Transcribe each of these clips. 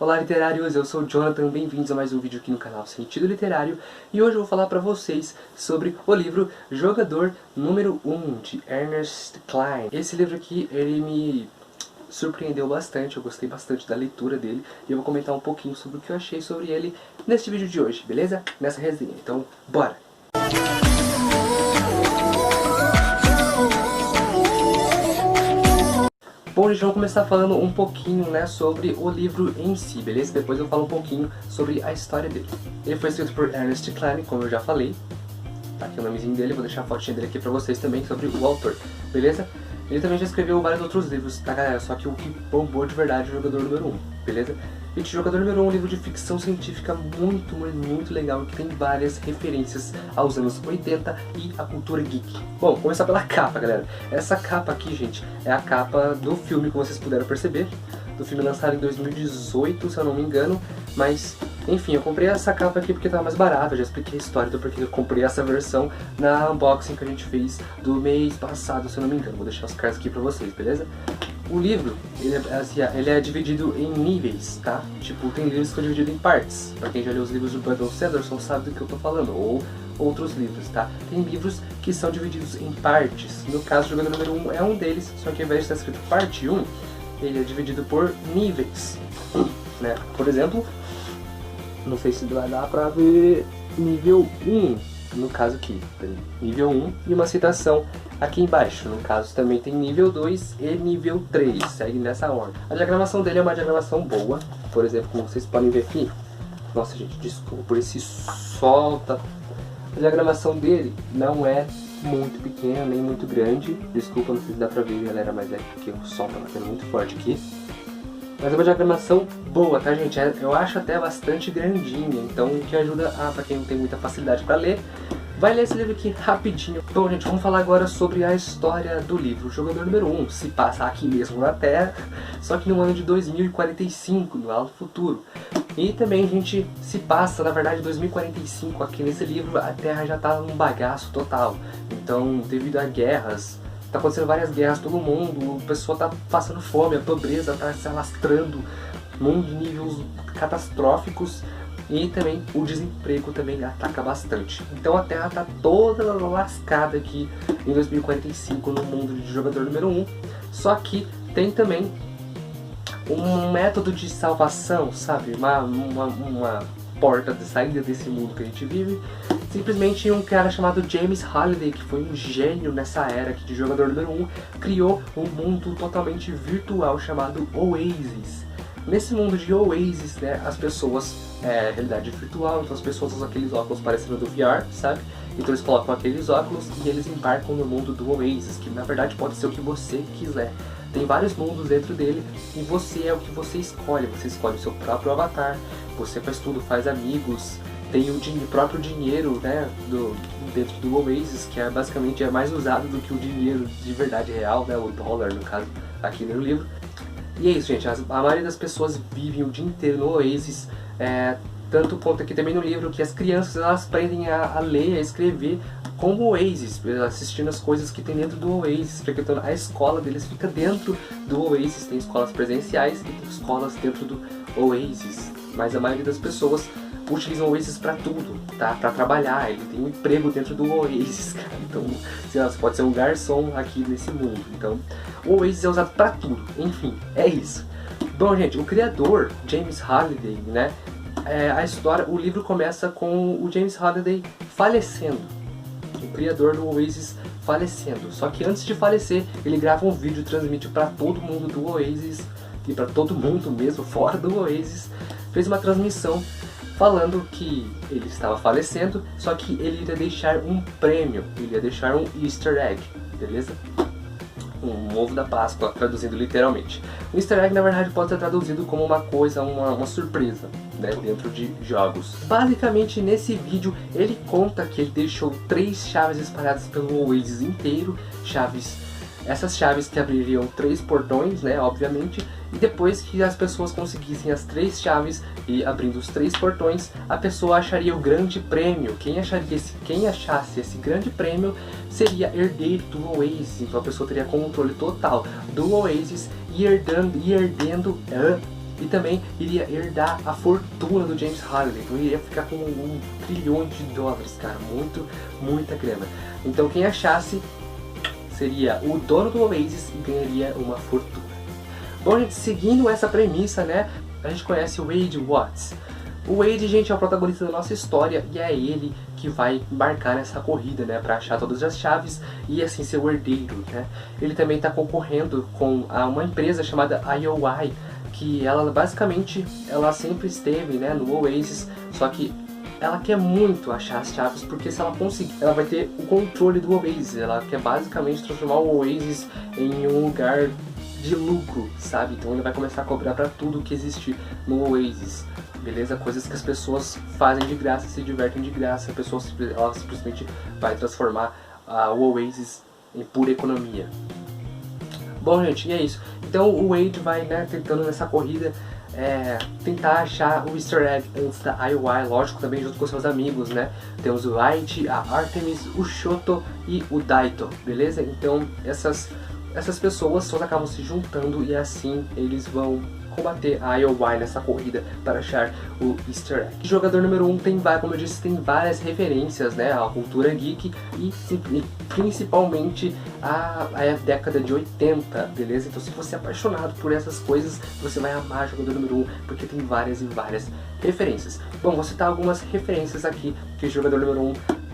Olá literários, eu sou o Jonathan, bem-vindos a mais um vídeo aqui no canal Sentido Literário. E hoje eu vou falar pra vocês sobre o livro Jogador número 1, de Ernest Cline. Esse livro aqui, ele me surpreendeu bastante, eu gostei bastante da leitura dele. E eu vou comentar um pouquinho sobre o que eu achei sobre ele neste vídeo de hoje, beleza? Nessa resenha, então bora! Bom, gente, vamos começar falando um pouquinho, né, sobre o livro em si, beleza? Depois eu falo um pouquinho sobre a história dele. Ele foi escrito por Ernest Cline, como eu já falei. Tá aqui o nomezinho dele, vou deixar a fotinha dele aqui pra vocês também sobre o autor, beleza? Ele também já escreveu vários outros livros, tá galera? Só que o que bombou de verdade é o Jogador número 1, beleza? Gente, Jogador número 1 é um livro de ficção científica muito legal, que tem várias referências aos anos 80 e à cultura geek. Bom, vamos começar pela capa, galera. Essa capa aqui, gente, é a capa do filme, como vocês puderam perceber. Do filme lançado em 2018, se eu não me engano. Mas, enfim, eu comprei essa capa aqui porque tava mais barata. Eu já expliquei a história do porquê eu comprei essa versão na unboxing que a gente fez do mês passado, se eu não me engano. Vou deixar os cards aqui pra vocês, beleza? O livro, ele é dividido em níveis, tá? Tipo, tem livros que são divididos em partes. Pra quem já leu os livros do Brandon Sanderson sabe do que eu tô falando. Ou outros livros, tá? Tem livros que são divididos em partes. No caso, o Jogador número 1 é um deles, só que ao invés de estar escrito parte 1, ele é dividido por níveis, né? Por exemplo, não sei se vai dar pra ver nível 1, no caso aqui, tem nível 1 e uma citação aqui embaixo. No caso também tem nível 2 e nível 3, segue nessa ordem. A diagramação dele é uma diagramação boa, por exemplo, como vocês podem ver aqui. Nossa gente, desculpa por esse sol, tá? A diagramação dele não é muito pequena, nem muito grande. Desculpa, não sei se dá pra ver, galera, mas é porque o sol tá batendo muito forte aqui. Mas é uma diagramação boa, tá, gente? Eu acho até bastante grandinha, então o que ajuda pra quem não tem muita facilidade pra ler, vai ler esse livro aqui rapidinho. Bom, gente, vamos falar agora sobre a história do livro. O Jogador número 1 se passa aqui mesmo na Terra, só que no ano de 2045, no alto futuro. E também a gente se passa, na verdade, 2045 aqui nesse livro, a Terra já tá num bagaço total. Então, devido a guerras, tá acontecendo várias guerras todo mundo, a pessoa tá passando fome, a pobreza tá se alastrando num níveis catastróficos. E também o desemprego também ataca bastante. Então a Terra tá toda lascada aqui em 2045 no mundo de Jogador número 1. Só que tem também um método de salvação, sabe? Uma porta de saída desse mundo que a gente vive. Simplesmente um cara chamado James Halliday, que foi um gênio nessa era aqui de Jogador número 1, criou um mundo totalmente virtual chamado Oasis. Nesse mundo de Oasis, né, as pessoas, realidade virtual, então as pessoas usam aqueles óculos parecendo do VR, sabe? Então eles colocam aqueles óculos e eles embarcam no mundo do Oasis, que na verdade pode ser o que você quiser. Tem vários mundos dentro dele e você é o que você escolhe o seu próprio avatar, você faz tudo, faz amigos, tem o próprio dinheiro, né, dentro do Oasis, que basicamente é mais usado do que o dinheiro de verdade real, né, o dólar no caso, aqui no livro. E é isso, gente, a maioria das pessoas vivem o dia inteiro no Oasis, tanto conta aqui também no livro que as crianças elas aprendem a ler, a escrever com o Oasis, assistindo as coisas que tem dentro do Oasis, porque a escola deles fica dentro do Oasis, tem escolas presenciais e tem escolas dentro do Oasis, mas a maioria das pessoas utilizam o Oasis pra tudo, tá? Pra trabalhar, ele tem um emprego dentro do Oasis, cara. Então, sei lá, você pode ser um garçom aqui nesse mundo. Então, o Oasis é usado pra tudo. Enfim, é isso. Bom, gente, o criador, James Halliday, né? O livro começa com o James Halliday falecendo. O criador do Oasis falecendo. Só que antes de falecer, ele grava um vídeo e transmite pra todo mundo do Oasis, e pra todo mundo mesmo, fora do Oasis, fez uma transmissão falando que ele estava falecendo, só que ele iria deixar um prêmio, ele ia deixar um easter egg, beleza? Um ovo da Páscoa, traduzindo literalmente. O easter egg na verdade pode ser traduzido como uma coisa, uma surpresa, né, dentro de jogos. Basicamente nesse vídeo ele conta que ele deixou 3 chaves espalhadas pelo Oasis inteiro, essas chaves que abririam 3 portões, né, obviamente, e depois que as pessoas conseguissem as 3 chaves e abrindo os 3 portões, a pessoa acharia o grande prêmio. Quem achasse esse grande prêmio seria herdeiro do Oasis, então a pessoa teria controle total do Oasis e herdando e também iria herdar a fortuna do James Halliday. Então iria ficar com $1 trilhão, cara, muita grana. Então quem achasse seria o dono do Oasis e ganharia uma fortuna. Bom, gente, seguindo essa premissa, né, a gente conhece o Wade Watts. O Wade, gente, é o protagonista da nossa história e é ele que vai embarcar nessa corrida, né, para achar todas as chaves e assim ser o herdeiro, né. Ele também está concorrendo com uma empresa chamada IOI, que ela basicamente, ela sempre esteve, né, no Oasis, só que ela quer muito achar as chaves, porque se ela conseguir, ela vai ter o controle do Oasis. Ela quer basicamente transformar o Oasis em um lugar de lucro, sabe? Então ele vai começar a cobrar pra tudo que existe no Oasis, beleza? Coisas que as pessoas fazem de graça, se divertem de graça. A pessoa ela simplesmente vai transformar o Oasis em pura economia. Bom, gente, e é isso. Então o Wade vai, né, tentando nessa corrida tentar achar o easter egg antes da IOI, lógico, também junto com seus amigos, né? Temos o Light, a Artemis, o Shoto e o Daito, beleza? Então essas pessoas todas acabam se juntando e assim eles vão combater a IOI nessa corrida para achar o easter egg. O jogador número 1 tem, como eu disse, tem várias referências, né, à cultura geek e principalmente a década de 80, beleza? Então se você é apaixonado por essas coisas, você vai amar o jogador número 1, porque tem várias e várias referências. Bom, vou citar algumas referências aqui que o jogador número 1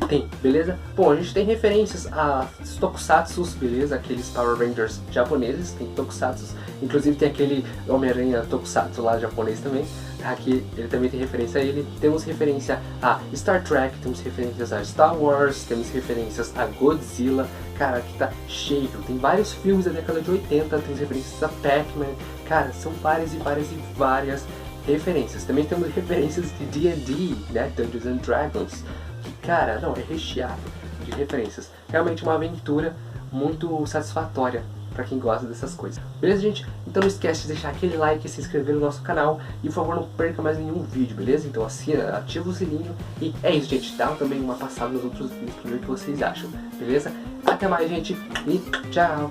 tem, beleza? Bom, a gente tem referências a tokusatsus, beleza? Aqueles Power Rangers japoneses, tem tokusatsus. Inclusive tem aquele Homem-Aranha tokusatsu lá japonês também. Aqui ele também tem referência a ele. Temos referência a Star Trek, temos referências a Star Wars, temos referências a Godzilla. Cara, aqui tá cheio. Tem vários filmes da década de 80, tem referências a Pac-Man. Cara, são várias referências. Também temos referências de D&D, né? Dungeons and Dragons. Que, cara, não, é recheado de referências. Realmente uma aventura muito satisfatória pra quem gosta dessas coisas. Beleza, gente? Então não esquece de deixar aquele like e se inscrever no nosso canal. E por favor, não perca mais nenhum vídeo, beleza? Então assina, ativa o sininho. E é isso, gente. Dá também uma passada nos outros vídeos pra ver o que vocês acham, beleza? Até mais, gente. E tchau!